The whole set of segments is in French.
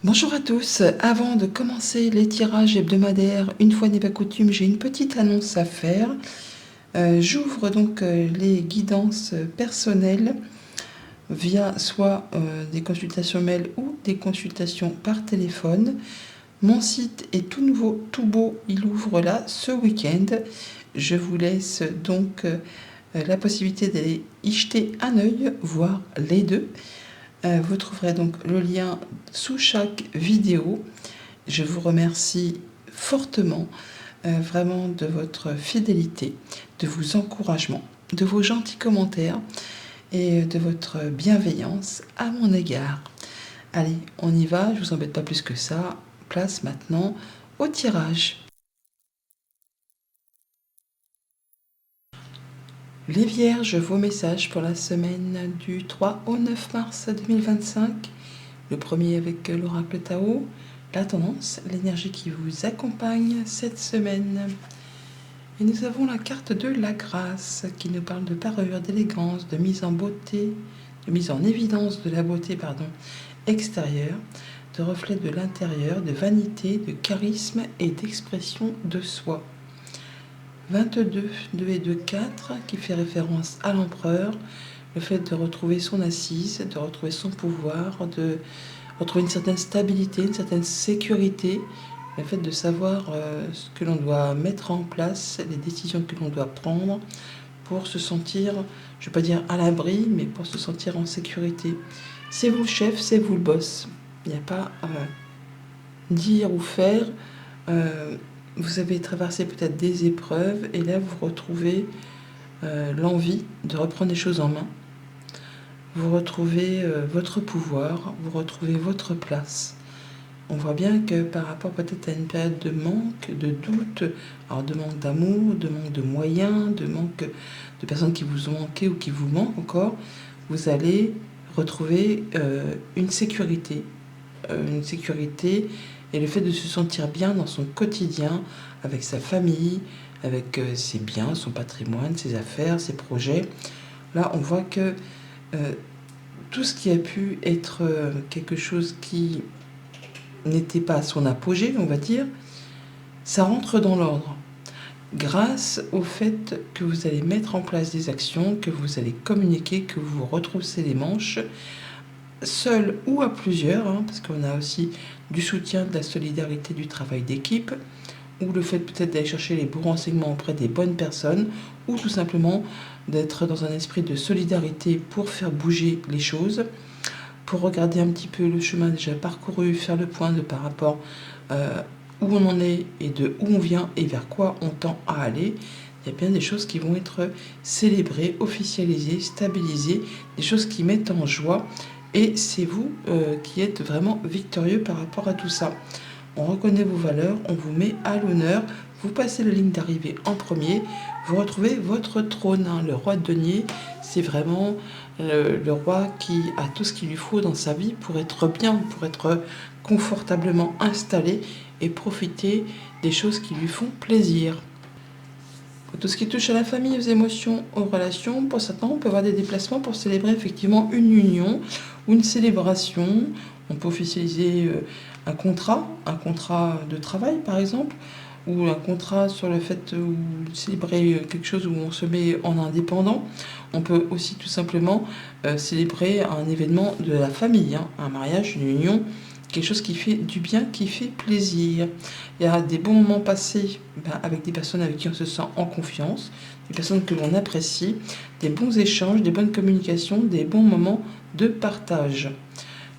Bonjour à tous, avant de commencer les tirages hebdomadaires, une fois n'est pas coutume, j'ai une petite annonce à faire. J'ouvre donc les guidances personnelles via soit des consultations mail ou des consultations par téléphone. Mon site est tout nouveau, tout beau, il ouvre là ce week-end. Je vous laisse donc la possibilité d'aller y jeter un œil, voire les deux. Vous trouverez donc le lien sous chaque vidéo. Je vous remercie fortement, vraiment de votre fidélité, de vos encouragements, de vos gentils commentaires et de votre bienveillance à mon égard. Allez, on y va, je vous embête pas plus que ça. Place maintenant au tirage. Les Vierges, vos messages pour la semaine du 3 au 9 mars 2025. Le premier avec l'oracle Tao, la tendance, l'énergie qui vous accompagne cette semaine. Et nous avons la carte de la grâce qui nous parle de parure, d'élégance, de mise en beauté, de mise en évidence de la beauté extérieure, de reflet de l'intérieur, de vanité, de charisme et d'expression de soi. 22, 2 et 2, 4 qui fait référence à l'empereur, le fait de retrouver son assise, de retrouver son pouvoir, de retrouver une certaine stabilité, une certaine sécurité, le fait de savoir ce que l'on doit mettre en place, les décisions que l'on doit prendre pour se sentir, je ne vais pas dire à l'abri, mais pour se sentir en sécurité. C'est vous le chef, c'est vous le boss. Il n'y a pas à dire ou faire. Vous avez traversé peut-être des épreuves et là vous retrouvez l'envie de reprendre les choses en main. Vous retrouvez votre pouvoir, vous retrouvez votre place. On voit bien que par rapport peut-être à une période de manque, de doute, alors de manque d'amour, de manque de moyens, de manque de personnes qui vous ont manqué ou qui vous manquent encore, vous allez retrouver une sécurité. Une sécurité et le fait de se sentir bien dans son quotidien, avec sa famille, avec ses biens, son patrimoine, ses affaires, ses projets. Là, on voit que tout ce qui a pu être quelque chose qui n'était pas à son apogée, on va dire, ça rentre dans l'ordre. Grâce au fait que vous allez mettre en place des actions, que vous allez communiquer, que vous vous retroussez les manches, seul ou à plusieurs, parce qu'on a aussi du soutien, de la solidarité, du travail d'équipe, ou le fait peut-être d'aller chercher les bons renseignements auprès des bonnes personnes, ou tout simplement d'être dans un esprit de solidarité pour faire bouger les choses, pour regarder un petit peu le chemin déjà parcouru, faire le point de par rapport où on en est et de où on vient et vers quoi on tend à aller. Il y a bien des choses qui vont être célébrées, officialisées, stabilisées, des choses qui mettent en joie et c'est vous qui êtes vraiment victorieux par rapport à tout ça. On reconnaît vos valeurs, on vous met à l'honneur, vous passez la ligne d'arrivée en premier, vous retrouvez votre trône. Le roi de denier, c'est vraiment le roi qui a tout ce qu'il lui faut dans sa vie pour être bien, pour être confortablement installé et profiter des choses qui lui font plaisir. Pour tout ce qui touche à la famille, aux émotions, aux relations, pour certains, on peut avoir des déplacements pour célébrer effectivement une union ou une célébration. On peut officialiser un contrat de travail par exemple, ou un contrat sur le fait de célébrer quelque chose où on se met en indépendant. On peut aussi tout simplement célébrer un événement de la famille, un mariage, une union, quelque chose qui fait du bien, qui fait plaisir. Il y a des bons moments passés avec des personnes avec qui on se sent en confiance, des personnes que l'on apprécie, des bons échanges, des bonnes communications, des bons moments de partage.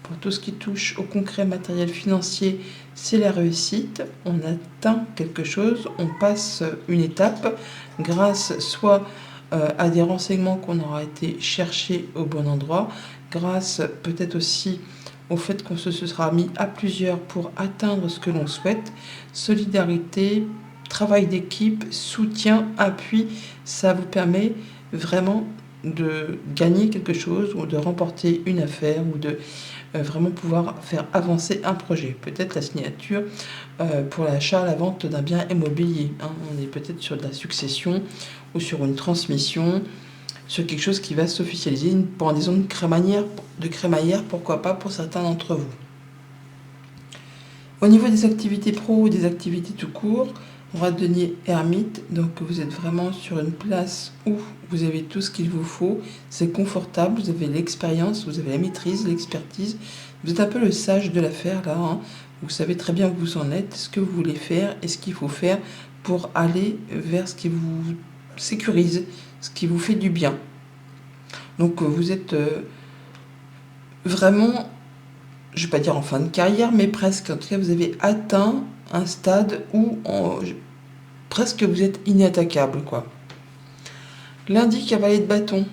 Pour tout ce qui touche au concret matériel financier, c'est la réussite. On atteint quelque chose, on passe une étape grâce soit à des renseignements qu'on aura été chercher au bon endroit, grâce peut-être aussi au fait qu'on se sera mis à plusieurs pour atteindre ce que l'on souhaite. Solidarité, travail d'équipe, soutien, appui, ça vous permet vraiment de gagner quelque chose ou de remporter une affaire ou de vraiment pouvoir faire avancer un projet. Peut-être la signature pour l'achat, la vente d'un bien immobilier. On est peut-être sur de la succession ou sur une transmission, sur quelque chose qui va s'officialiser, une pendaison de crémaillère, pourquoi pas pour certains d'entre vous. Au niveau des activités pro ou des activités tout court, on va donner ermite, donc vous êtes vraiment sur une place où vous avez tout ce qu'il vous faut, c'est confortable, vous avez l'expérience, vous avez la maîtrise, l'expertise, vous êtes un peu le sage de l'affaire là, hein. Vous savez très bien où vous en êtes, ce que vous voulez faire et ce qu'il faut faire pour aller vers ce qui vous sécurise, ce qui vous fait du bien. Donc vous êtes vraiment, je ne vais pas dire en fin de carrière, mais presque. En tout cas, vous avez atteint un stade où presque vous êtes inattaquable, quoi. Lundi, cavalier de bâton.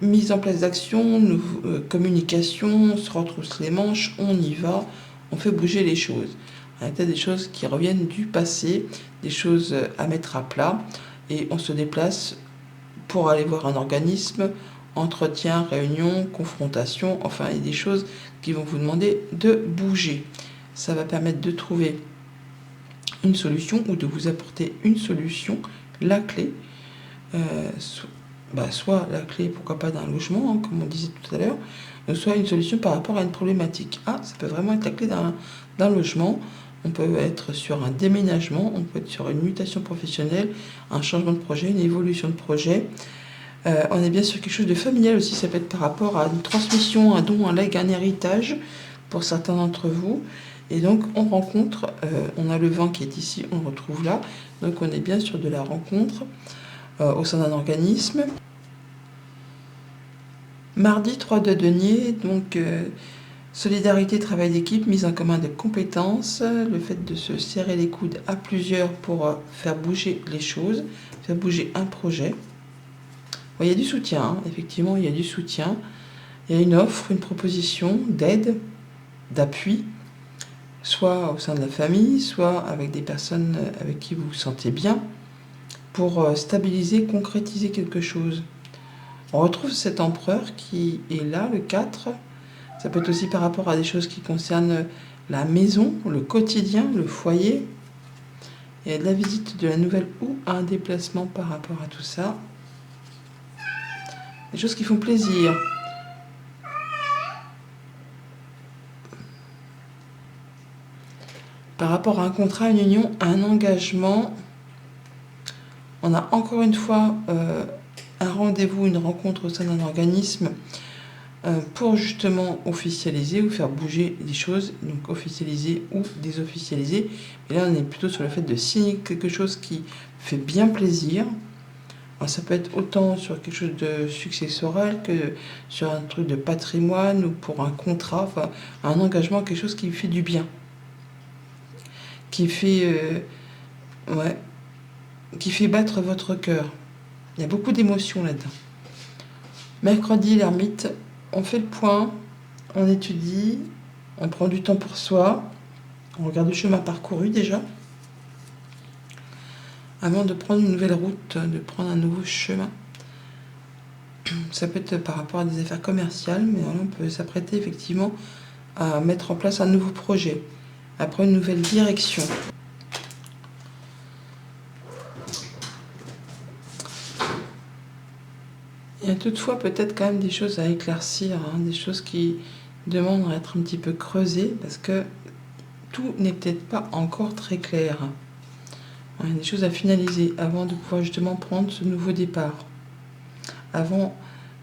Mise en place d'action, communication, on se retrousse les manches, on y va, on fait bouger les choses. Il y a des choses qui reviennent du passé, des choses à mettre à plat, et on se déplace pour aller voir un organisme, entretien, réunion, confrontation, enfin, il y a des choses qui vont vous demander de bouger. Ça va permettre de trouver une solution ou de vous apporter une solution, la clé, soit la clé, pourquoi pas, d'un logement, hein, comme on disait tout à l'heure, soit une solution par rapport à une problématique. Ah, ça peut vraiment être la clé d'un logement. On peut être sur un déménagement, on peut être sur une mutation professionnelle, un changement de projet, une évolution de projet. On est bien sur quelque chose de familial aussi, ça peut être par rapport à une transmission, un don, un legs, un héritage pour certains d'entre vous. Et donc on rencontre, on a le vent qui est ici, on le retrouve là, donc on est bien sur de la rencontre au sein d'un organisme. Mardi, 3 de denier, donc solidarité, travail d'équipe, mise en commun de compétences, le fait de se serrer les coudes à plusieurs pour faire bouger les choses, faire bouger un projet. Bon, il y a du soutien, hein. Effectivement, il y a du soutien. Il y a une offre, une proposition d'aide, d'appui, soit au sein de la famille, soit avec des personnes avec qui vous vous sentez bien, pour stabiliser, concrétiser quelque chose. On retrouve cet empereur qui est là, le 4. Ça peut être aussi par rapport à des choses qui concernent la maison, le quotidien, le foyer. Il y a de la visite de la nouvelle ou un déplacement par rapport à tout ça. Des choses qui font plaisir. Par rapport à un contrat, une union, un engagement, on a encore une fois un rendez-vous, une rencontre au sein d'un organisme pour justement officialiser ou faire bouger les choses, donc officialiser ou désofficialiser. Et là, on est plutôt sur le fait de signer quelque chose qui fait bien plaisir. Alors, ça peut être autant sur quelque chose de successoral que sur un truc de patrimoine ou pour un contrat, enfin un engagement, quelque chose qui fait du bien, qui fait qui fait battre votre cœur. Il y a beaucoup d'émotions là-dedans. Mercredi, l'ermite, on fait le point, on étudie, on prend du temps pour soi, on regarde le chemin parcouru déjà, avant de prendre une nouvelle route, de prendre un nouveau chemin. Ça peut être par rapport à des affaires commerciales, mais on peut s'apprêter effectivement à mettre en place un nouveau projet, à prendre une nouvelle direction. Il y a toutefois peut-être quand même des choses à éclaircir, hein, des choses qui demandent à être un petit peu creusées, parce que tout n'est peut-être pas encore très clair. Il y a des choses à finaliser avant de pouvoir justement prendre ce nouveau départ. Avant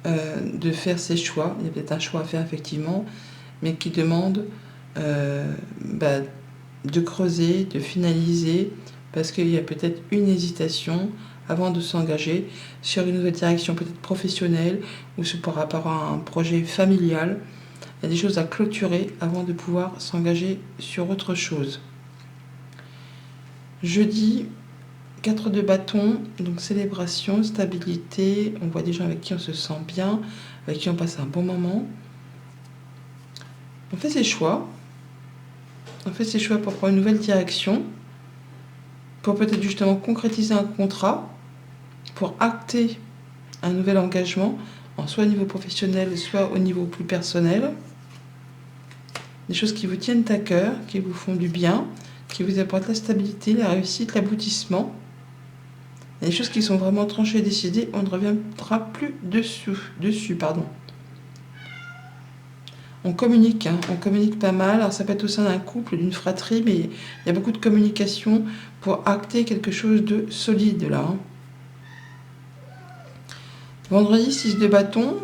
de faire ses choix, il y a peut-être un choix à faire effectivement, mais qui demande de creuser, de finaliser, parce qu'il y a peut-être une hésitation avant de s'engager sur une nouvelle direction peut-être professionnelle ou par rapport à un projet familial. Il y a des choses à clôturer avant de pouvoir s'engager sur autre chose. Jeudi, 4 de bâton, donc célébration, stabilité, on voit des gens avec qui on se sent bien, avec qui on passe un bon moment. On fait ses choix. On fait ses choix pour prendre une nouvelle direction, pour peut-être justement concrétiser un contrat, pour acter un nouvel engagement, soit au niveau professionnel, soit au niveau plus personnel. Des choses qui vous tiennent à cœur, qui vous font du bien, qui vous apportent la stabilité, la réussite, l'aboutissement. Il y a des choses qui sont vraiment tranchées et décidées, on ne reviendra plus dessus. On communique, hein, on communique pas mal. Alors ça peut être au sein d'un couple, d'une fratrie, mais il y a beaucoup de communication pour acter quelque chose de solide là. Hein. Vendredi, 6 de bâton,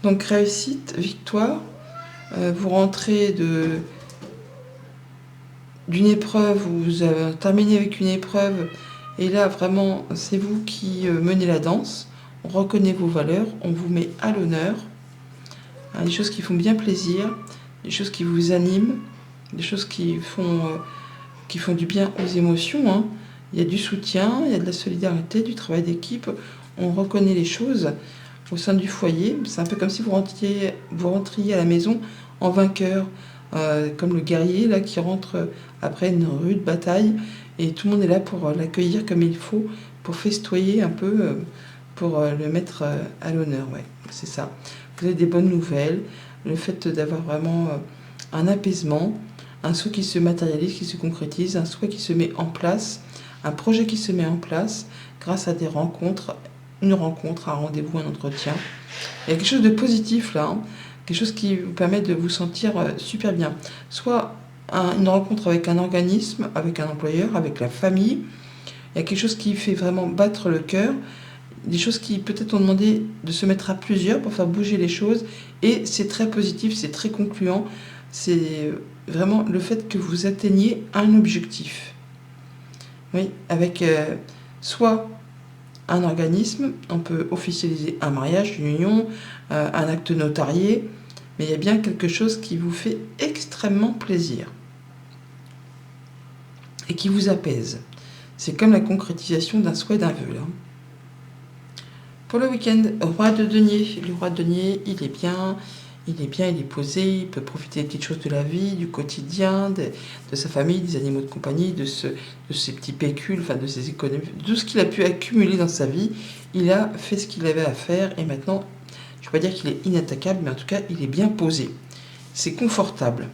donc réussite, victoire. Vous rentrez d'une épreuve, vous avez terminé avec une épreuve, et là vraiment c'est vous qui menez la danse. On reconnaît vos valeurs, on vous met à l'honneur. Hein, des choses qui font bien plaisir, des choses qui vous animent, des choses qui font du bien aux émotions. Hein. Il y a du soutien, il y a de la solidarité, du travail d'équipe. On reconnaît les choses au sein du foyer. C'est un peu comme si vous rentriez à la maison en vainqueur, comme le guerrier là qui rentre après une rude bataille, et tout le monde est là pour l'accueillir comme il faut, pour festoyer un peu, pour le mettre à l'honneur. Ouais, c'est ça. Vous avez des bonnes nouvelles, le fait d'avoir vraiment un apaisement, un souhait qui se matérialise, qui se concrétise, un souhait qui se met en place, un projet qui se met en place grâce à des rencontres, une rencontre, un rendez-vous, un entretien. Il y a quelque chose de positif là, hein, quelque chose qui vous permet de vous sentir super bien. Soit une rencontre avec un organisme, avec un employeur, avec la famille. Il y a quelque chose qui fait vraiment battre le cœur, des choses qui peut-être ont demandé de se mettre à plusieurs pour faire bouger les choses, et c'est très positif, c'est très concluant, c'est vraiment le fait que vous atteigniez un objectif. Oui, avec soit un organisme, on peut officialiser un mariage, une union, un acte notarié, mais il y a bien quelque chose qui vous fait extrêmement plaisir et qui vous apaise. C'est comme la concrétisation d'un souhait, d'un vœu. Hein. Pour le week-end, roi de denier. Le roi de denier, il est bien, il est posé, il peut profiter des petites choses de la vie, du quotidien, de sa famille, des animaux de compagnie, de ses petits pécules, enfin de ses économies, de tout ce qu'il a pu accumuler dans sa vie. Il a fait ce qu'il avait à faire, et maintenant, je ne vais pas dire qu'il est inattaquable, mais en tout cas, il est bien posé. C'est confortable.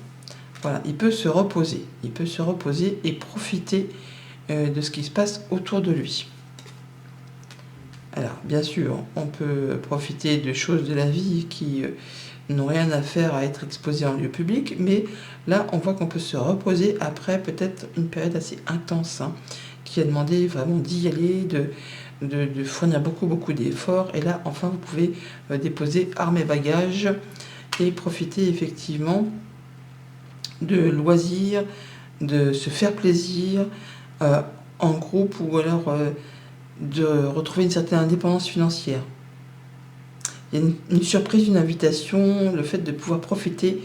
Voilà, il peut se reposer. Il peut se reposer et profiter de ce qui se passe autour de lui. Alors, bien sûr, on peut profiter de choses de la vie qui n'ont rien à faire à être exposées en lieu public, mais là, on voit qu'on peut se reposer après peut-être une période assez intense, hein, qui a demandé vraiment d'y aller, de fournir beaucoup d'efforts. Et là, enfin, vous pouvez déposer armes et bagages et profiter effectivement de loisirs, de se faire plaisir en groupe, ou alors de retrouver une certaine indépendance financière. Il y a une surprise, une invitation, le fait de pouvoir profiter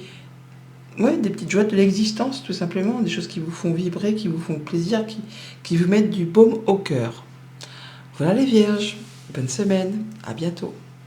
des petites joies de l'existence, tout simplement, des choses qui vous font vibrer, qui vous font plaisir, qui vous mettent du baume au cœur. Voilà les vierges, bonne semaine, à bientôt.